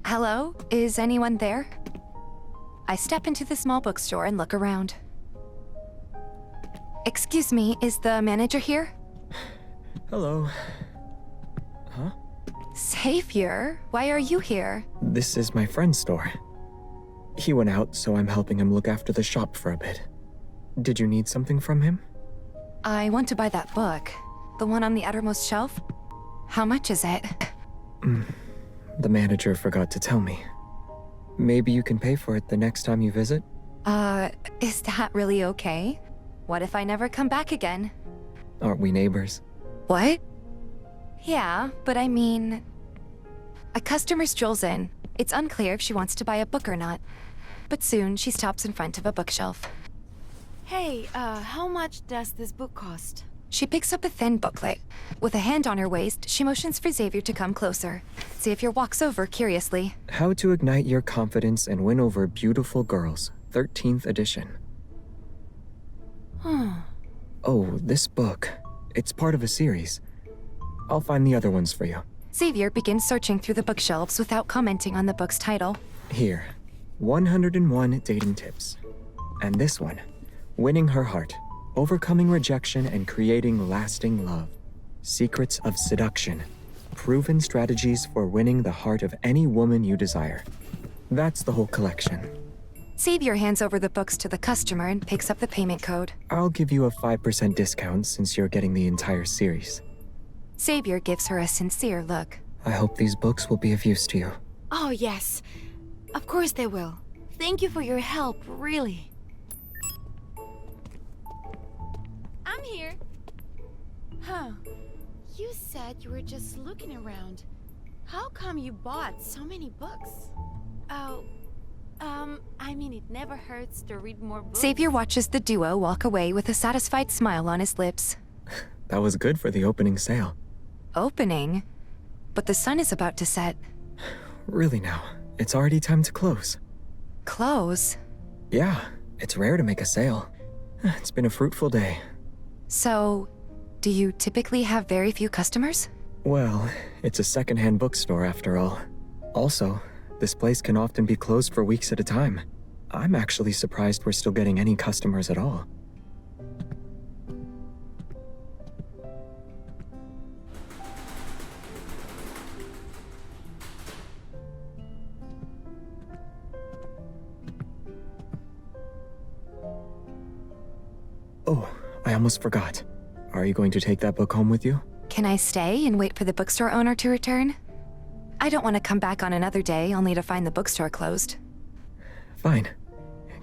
Hello? Is anyone there? I step into the small bookstore and look around. Excuse me, is the manager here? Hello. Huh? Xavier, why are you here? This is my friend's store. He went out, so I'm helping him look after the shop for a bit. Did you need something from him? I want to buy that book. The one on the outermost shelf? How much is it? The manager forgot to tell me. Maybe you can pay for it the next time you visit? Is that really okay? What if I never come back again? Aren't we neighbors? What? Yeah, but I mean... A customer strolls in. It's unclear if she wants to buy a book or not. But soon, she stops in front of a bookshelf. Hey, how much does this book cost? She picks up a thin booklet. With a hand on her waist, she motions for Xavier to come closer. Xavier walks over curiously. How to Ignite Your Confidence and Win Over Beautiful Girls, 13th edition. Oh, this book. It's part of a series. I'll find the other ones for you. Xavier begins searching through the bookshelves without commenting on the book's title. Here, 101 Dating Tips. And this one, Winning Her Heart, Overcoming Rejection and Creating Lasting Love. Secrets of Seduction. Proven strategies for winning the heart of any woman you desire. That's the whole collection. Xavier hands over the books to the customer and picks up the payment code. I'll give you a 5% discount since you're getting the entire series. Xavier gives her a sincere look. I hope these books will be of use to you. Oh, yes. Of course they will. Thank you for your help, really. I'm here. Huh. You said you were just looking around. How come you bought so many books? Oh, I mean, it never hurts to read more books. Xavier watches the duo walk away with a satisfied smile on his lips. That was good for the opening sale. Opening? But the sun is about to set. Really now, it's already time to close. Close? Yeah, it's rare to make a sale. It's been a fruitful day. So, do you typically have very few customers? Well, it's a secondhand bookstore after all. Also, this place can often be closed for weeks at a time. I'm actually surprised we're still getting any customers at all. Oh, I almost forgot. Are you going to take that book home with you? Can I stay and wait for the bookstore owner to return? I don't want to come back on another day only to find the bookstore closed. Fine.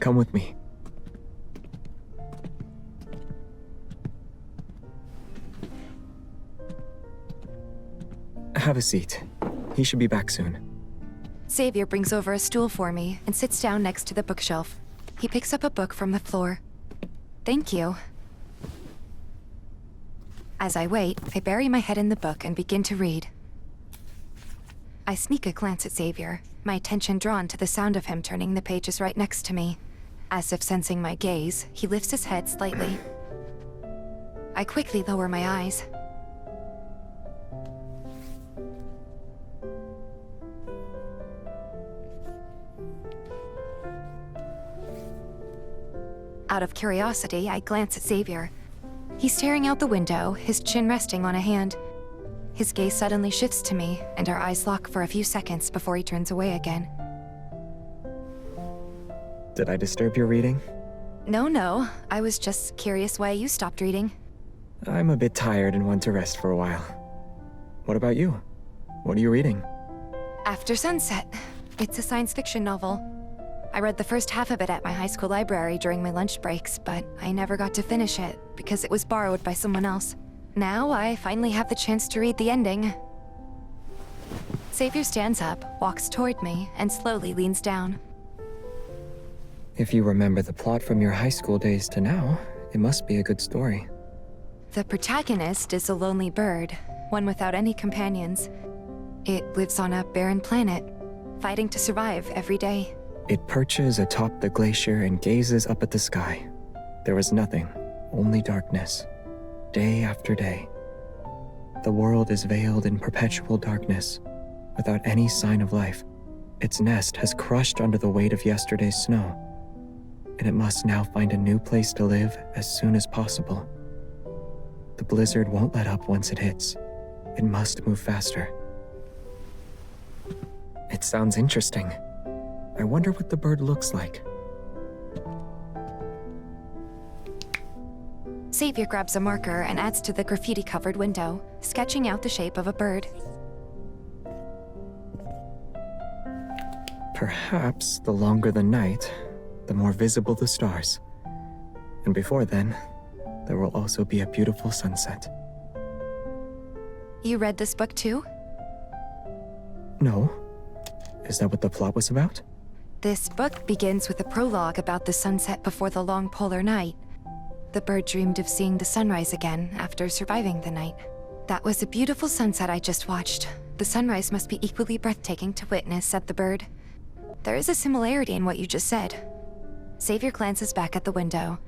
Come with me. Have a seat. He should be back soon. Xavier brings over a stool for me and sits down next to the bookshelf. He picks up a book from the floor. Thank you. As I wait, I bury my head in the book and begin to read. I sneak a glance at Xavier, my attention drawn to the sound of him turning the pages right next to me. As if sensing my gaze, he lifts his head slightly. I quickly lower my eyes. Out of curiosity, I glance at Xavier. He's staring out the window, his chin resting on a hand. His gaze suddenly shifts to me, and our eyes lock for a few seconds before he turns away again. Did I disturb your reading? No. I was just curious why you stopped reading. I'm a bit tired and want to rest for a while. What about you? What are you reading? After Sunset. It's a science fiction novel. I read the first half of it at my high school library during my lunch breaks, but I never got to finish it because it was borrowed by someone else. Now I finally have the chance to read the ending. Xavier stands up, walks toward me, and slowly leans down. If you remember the plot from your high school days to now, it must be a good story. The protagonist is a lonely bird, one without any companions. It lives on a barren planet, fighting to survive every day. It perches atop the glacier and gazes up at the sky. There is nothing, only darkness, day after day. The world is veiled in perpetual darkness, without any sign of life. Its nest has crushed under the weight of yesterday's snow, and it must now find a new place to live as soon as possible. The blizzard won't let up once it hits. It must move faster. It sounds interesting. I wonder what the bird looks like. Xavier grabs a marker and adds to the graffiti-covered window, sketching out the shape of a bird. Perhaps the longer the night, the more visible the stars. And before then, there will also be a beautiful sunset. You read this book too? No. Is that what the plot was about? This book begins with a prologue about the sunset before the long polar night. The bird dreamed of seeing the sunrise again after surviving the night. That was a beautiful sunset I just watched. The sunrise must be equally breathtaking to witness, said the bird. There is a similarity in what you just said. Xavier glances back at the window.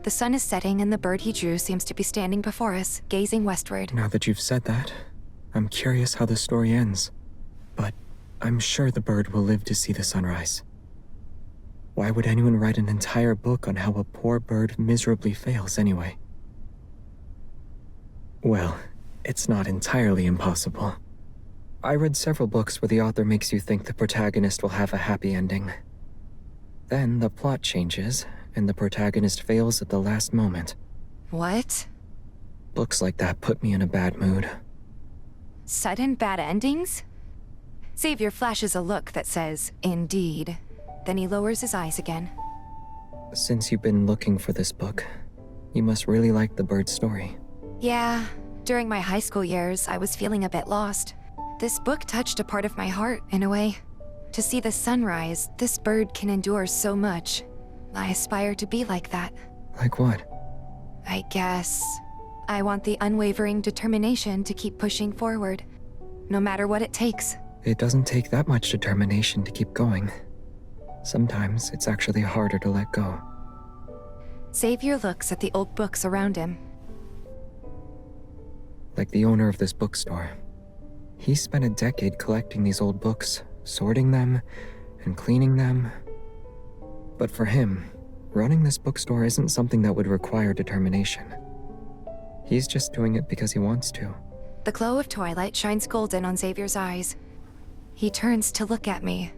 The sun is setting and the bird he drew seems to be standing before us, gazing westward. Now that you've said that, I'm curious how the story ends. But I'm sure the bird will live to see the sunrise. Why would anyone write an entire book on how a poor bird miserably fails anyway? Well, it's not entirely impossible. I read several books where the author makes you think the protagonist will have a happy ending. Then the plot changes, and the protagonist fails at the last moment. What? Books like that put me in a bad mood. Sudden bad endings? Xavier flashes a look that says, "Indeed." Then he lowers his eyes again. Since you've been looking for this book, you must really like the bird story. Yeah, during my high school years, I was feeling a bit lost. This book touched a part of my heart, in a way. To see the sunrise, this bird can endure so much. I aspire to be like that. Like what? I guess I want the unwavering determination to keep pushing forward, no matter what it takes. It doesn't take that much determination to keep going. Sometimes it's actually harder to let go. Xavier looks at the old books around him. Like the owner of this bookstore. He spent a decade collecting these old books, sorting them, and cleaning them. But for him, running this bookstore isn't something that would require determination. He's just doing it because he wants to. The glow of twilight shines golden on Xavier's eyes. He turns to look at me,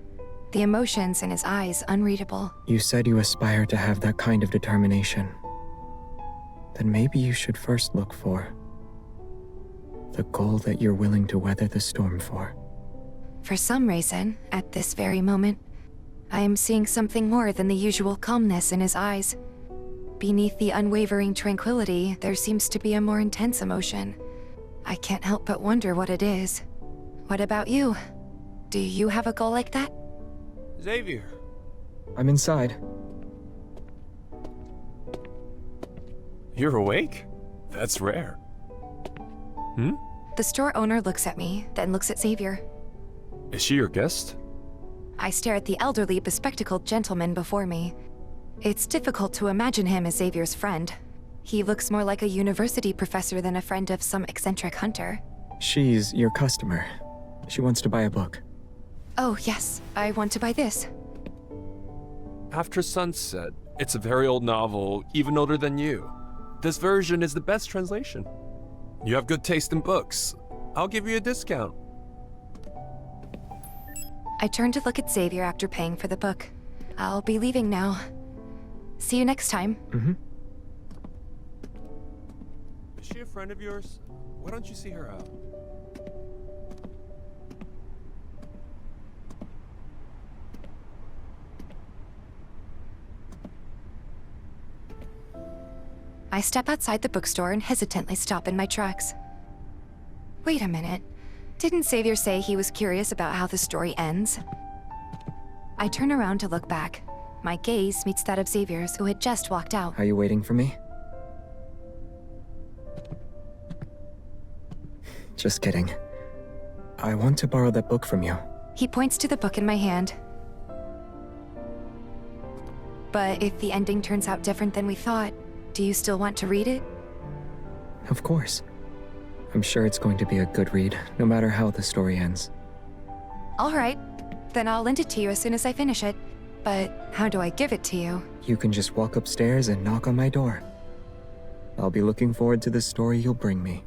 the emotions in his eyes unreadable. You said you aspire to have that kind of determination. Then maybe you should first look for the goal that you're willing to weather the storm for. For some reason, at this very moment, I am seeing something more than the usual calmness in his eyes. Beneath the unwavering tranquility, there seems to be a more intense emotion. I can't help but wonder what it is. What about you? Do you have a goal like that? Xavier. I'm inside. You're awake? That's rare. The store owner looks at me, then looks at Xavier. Is she your guest? I stare at the elderly, bespectacled gentleman before me. It's difficult to imagine him as Xavier's friend. He looks more like a university professor than a friend of some eccentric hunter. She's your customer. She wants to buy a book. Oh, yes. I want to buy this. After Sunset. It's a very old novel, even older than you. This version is the best translation. You have good taste in books. I'll give you a discount. I turn to look at Xavier after paying for the book. I'll be leaving now. See you next time. Is she a friend of yours? Why don't you see her out? I step outside the bookstore and hesitantly stop in my tracks. Wait a minute. Didn't Xavier say he was curious about how the story ends? I turn around to look back. My gaze meets that of Xavier's, who had just walked out. Are you waiting for me? Just kidding. I want to borrow that book from you. He points to the book in my hand. But if the ending turns out different than we thought, do you still want to read it? Of course. I'm sure it's going to be a good read, no matter how the story ends. All right. Then I'll lend it to you as soon as I finish it. But how do I give it to you? You can just walk upstairs and knock on my door. I'll be looking forward to the story you'll bring me.